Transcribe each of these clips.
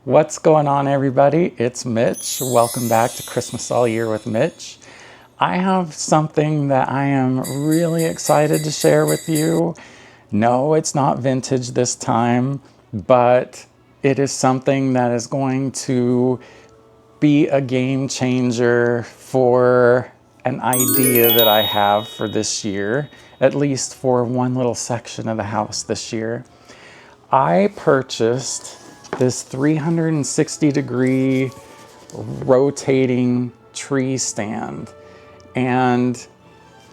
What's going on, everybody? It's Mitch. Welcome back to Christmas All Year with Mitch. I have something that I am really excited to share with you. No, it's not vintage this time, but it is something that is going to be a game changer for an idea that I have for this year, at least for one little section of the house this year. I purchased this 360-degree rotating tree stand, and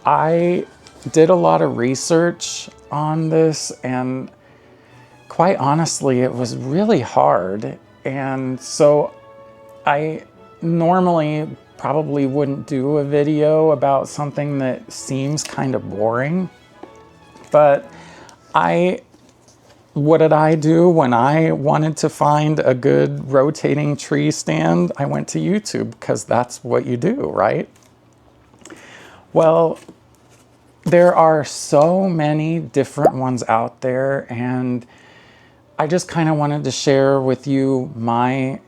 I did a lot of research on this, and quite honestly, it was really hard. And so I normally probably wouldn't do a video about something that seems kind of boring, but what did I do when I wanted to find a good rotating tree stand? I went to YouTube, because that's what you do, right? Well, there are so many different ones out there, and I just kind of wanted to share with you my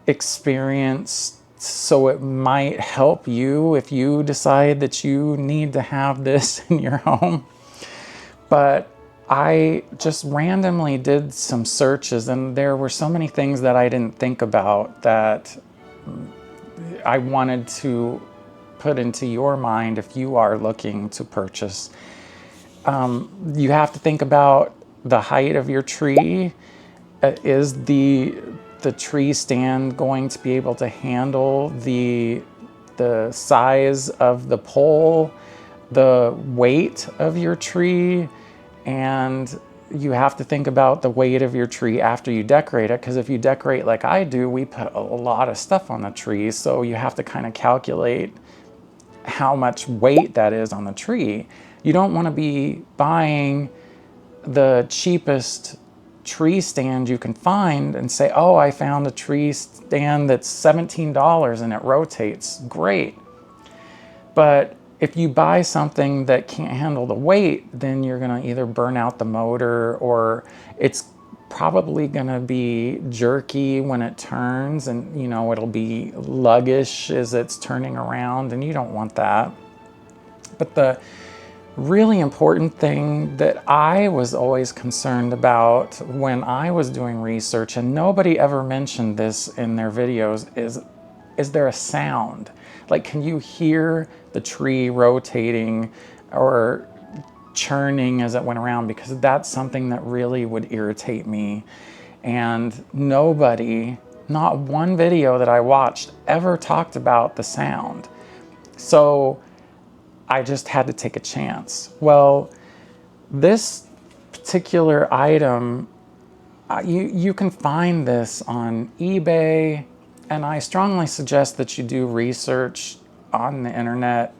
experience so it might help you if you decide that you need to have this in your home. But I just randomly did some searches, and there were so many things that I didn't think about that I wanted to put into your mind if you are looking to purchase. You have to think about the height of your tree. Is the tree stand going to be able to handle the size of the pole, the weight of your tree? And you have to think about the weight of your tree after you decorate it, because if you decorate like I do, we put a lot of stuff on the tree, so you have to kind of calculate how much weight that is on the tree. You don't want to be buying the cheapest tree stand you can find and say, oh, I found a tree stand that's $17 and it rotates. Great. But if you buy something that can't handle the weight, then you're going to either burn out the motor, or it's probably going to be jerky when it turns, and it'll be luggish as it's turning around, and you don't want that. But the really important thing that I was always concerned about when I was doing research, and nobody ever mentioned this in their videos, is there a sound? Like, can you hear the tree rotating or churning as it went around? Because that's something that really would irritate me. And nobody, not one video that I watched, ever talked about the sound. So I just had to take a chance. Well, this particular item, you can find this on eBay, and I strongly suggest that you do research on the internet.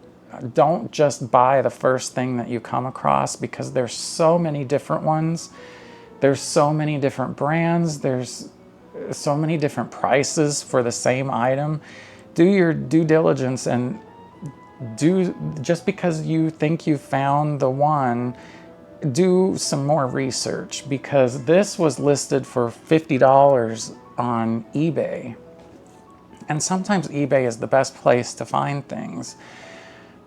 Don't just buy the first thing that you come across, because there's so many different ones. There's so many different brands. There's so many different prices for the same item. Do your due diligence, and just because you think you found the one, do some more research, because this was listed for $50 on eBay. And sometimes eBay is the best place to find things.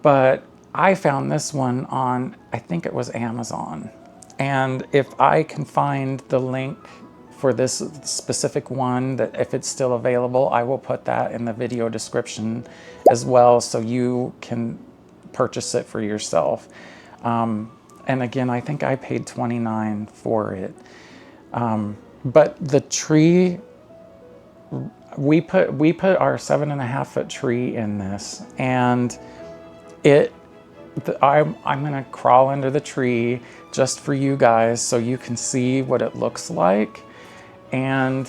But I found this one on, I think it was Amazon. And if I can find the link for this specific one, that if it's still available, I will put that in the video description as well, so you can purchase it for yourself. And again, I think I paid $29 for it. But the tree, we put our 7.5-foot tree in this, and I'm gonna crawl under the tree just for you guys so you can see what it looks like. And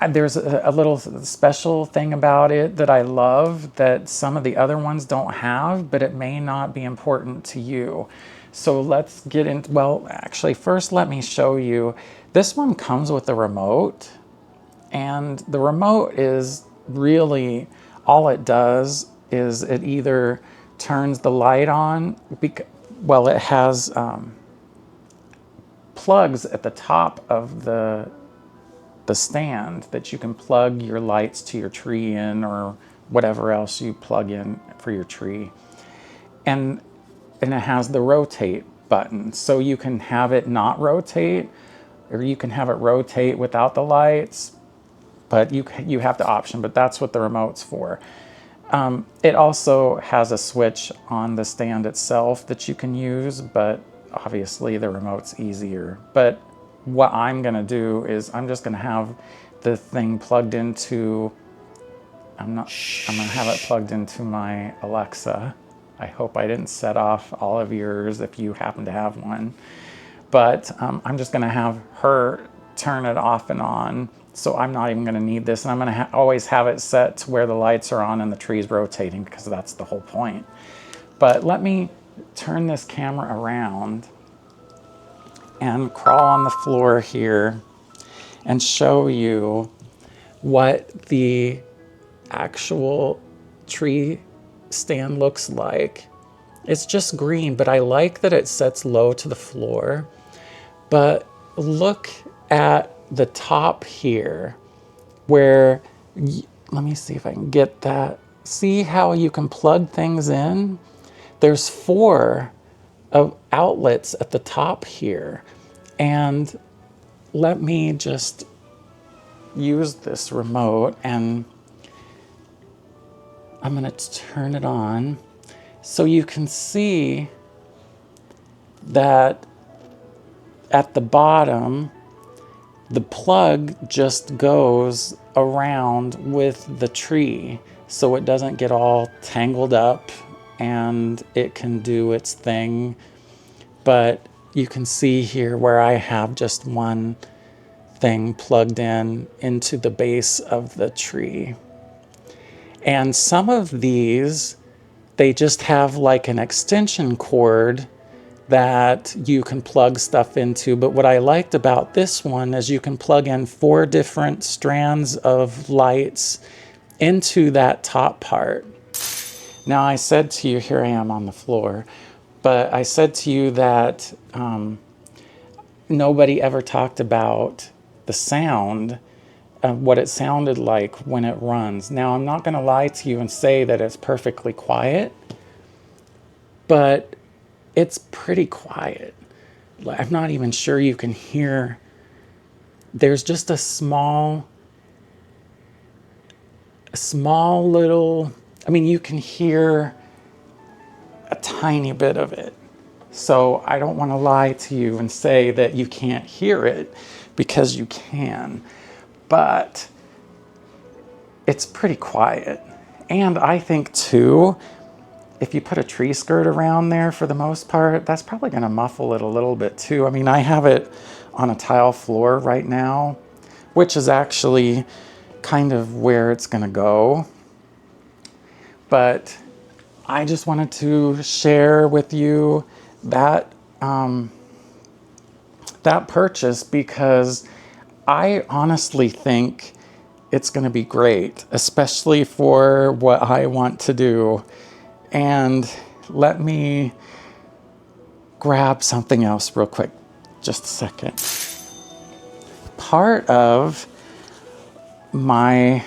there's a little special thing about it that I love that some of the other ones don't have, but it may not be important to you. So let's get into, well, actually, first let me show you. This one comes with a remote, and the remote is really, all it does is it either turns the light on, well, it has plugs at the top of the the stand that you can plug your lights to your tree in, or whatever else you plug in for your tree. And it has the rotate button, so you can have it not rotate, or you can have it rotate without the lights, but you have the option, but that's what the remote's for. It also has a switch on the stand itself that you can use, but obviously the remote's easier. But what I'm gonna do is I'm just gonna have the thing plugged into, I'm gonna have it plugged into my Alexa. I hope I didn't set off all of yours if you happen to have one. But I'm just gonna have her turn it off and on. So I'm not even gonna need this. And I'm gonna always have it set to where the lights are on and the tree's rotating, because that's the whole point. But let me turn this camera around and crawl on the floor here and show you what the actual tree stand looks like. It's just green, but I like that it sets low to the floor. But look at the top here where, let me see if I can get that. See how you can plug things in? There's 4 outlets at the top here. And let me just use this remote, and I'm gonna turn it on so you can see that at the bottom, the plug just goes around with the tree so it doesn't get all tangled up, and it can do its thing. But you can see here where I have just one thing plugged in into the base of the tree. And some of these, they just have like an extension cord that you can plug stuff into. But what I liked about this one is you can plug in 4 different strands of lights into that top part. Now I said to you, here I am on the floor, but I said to you that nobody ever talked about the sound, what it sounded like when it runs. Now I'm not gonna lie to you and say that it's perfectly quiet, but it's pretty quiet. I'm not even sure you can hear. There's just a small little, I mean, you can hear a tiny bit of it. So I don't want to lie to you and say that you can't hear it, because you can, but it's pretty quiet. And I think too, if you put a tree skirt around there, for the most part, that's probably going to muffle it a little bit too. I mean, I have it on a tile floor right now, which is actually kind of where it's going to go. But I just wanted to share with you that that purchase, because I honestly think it's going to be great, especially for what I want to do. And let me grab something else real quick, just a second. Part of my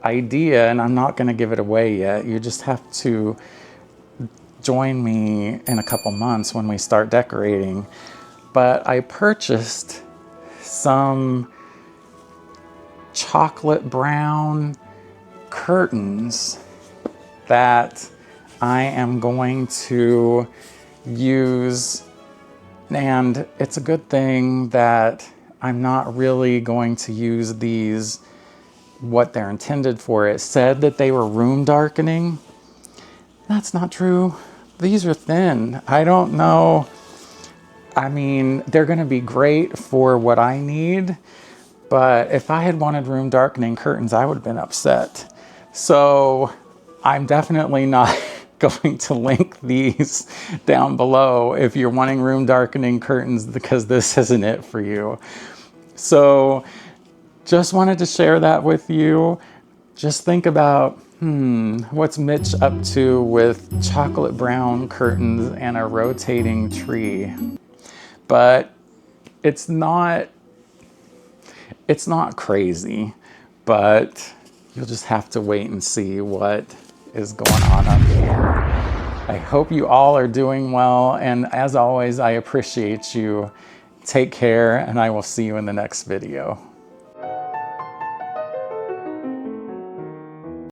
idea, and I'm not going to give it away yet, you just have to join me in a couple months when we start decorating, but I purchased some chocolate brown curtains that I am going to use, and it's a good thing that I'm not really going to use these what they're intended for. It said that they were room darkening. That's not true. These are thin. I don't know. I mean, they're going to be great for what I need, but if I had wanted room darkening curtains, I would have been upset. So I'm definitely not going to link these down below if you're wanting room darkening curtains, because this isn't it for you. So just wanted to share that with you. Just think about, what's Mitch up to with chocolate brown curtains and a rotating tree? But it's not It's not crazy, but you'll just have to wait and see what is going on up here. I hope you all are doing well, and as always, I appreciate you. Take care, and I will see you in the next video.